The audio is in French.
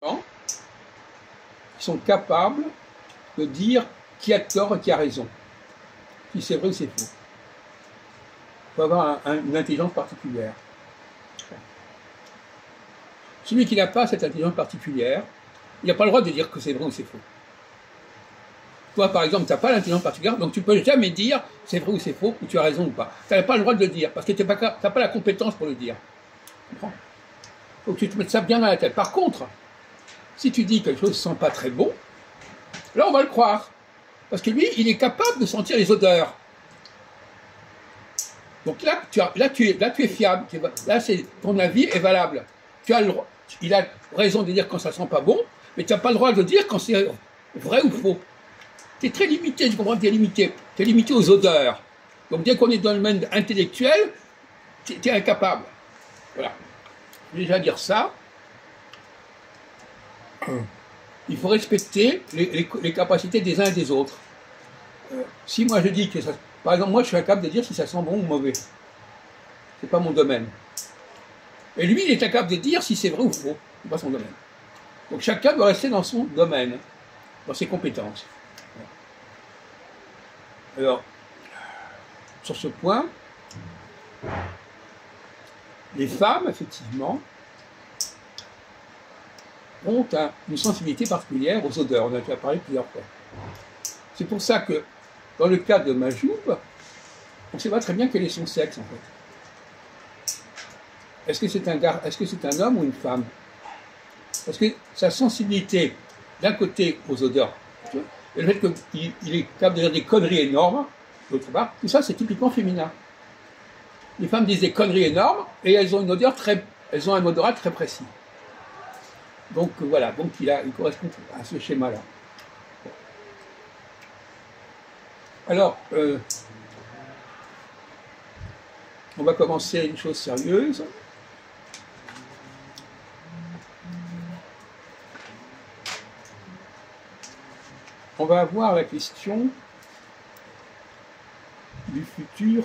gens qui sont capables de dire qui a tort et qui a raison, si c'est vrai ou c'est faux. Il faut avoir une intelligence particulière. Celui qui n'a pas cette intelligence particulière, il n'a pas le droit de dire que c'est vrai ou c'est faux. Toi, par exemple, tu n'as pas l'intelligence particulière, donc tu ne peux jamais dire c'est vrai ou c'est faux, ou tu as raison ou pas. Tu n'as pas le droit de le dire, parce que tu n'as pas la compétence pour le dire. Tu comprends ? Il faut que tu te mettes ça bien dans la tête. Par contre, si tu dis quelque chose ne sent pas très bon, là, on va le croire. Parce que lui, il est capable de sentir les odeurs. Donc là, tu es fiable. Là, ton avis est valable. Il a raison de dire quand ça sent pas bon, mais tu n'as pas le droit de dire quand c'est vrai ou faux. Tu es très limité, tu comprends, tu es limité. Tu es limité aux odeurs. Donc dès qu'on est dans le domaine intellectuel, tu es incapable. Voilà. Je vais déjà dire ça. Il faut respecter les capacités des uns et des autres. Si moi je dis que ça... Par exemple, moi je suis incapable de dire si ça sent bon ou mauvais. C'est pas mon domaine. Et lui, il est incapable de dire si c'est vrai ou faux. C'est pas son domaine. Donc chacun doit rester dans son domaine, dans ses compétences. Alors, sur ce point, les femmes, effectivement, ont une sensibilité particulière aux odeurs. On en a déjà parlé plusieurs fois. C'est pour ça que, dans le cas de Majoub, on ne sait pas très bien quel est son sexe, en fait. Est-ce que c'est un homme ou une femme? Parce que sa sensibilité, d'un côté, aux odeurs, et le fait qu'il est capable de dire des conneries énormes, d'autre part, tout ça, c'est typiquement féminin. Les femmes disent des conneries énormes, et elles ont un odorat très précis. Donc voilà, donc il correspond à ce schéma-là. Alors, on va commencer une chose sérieuse. On va avoir la question du futur.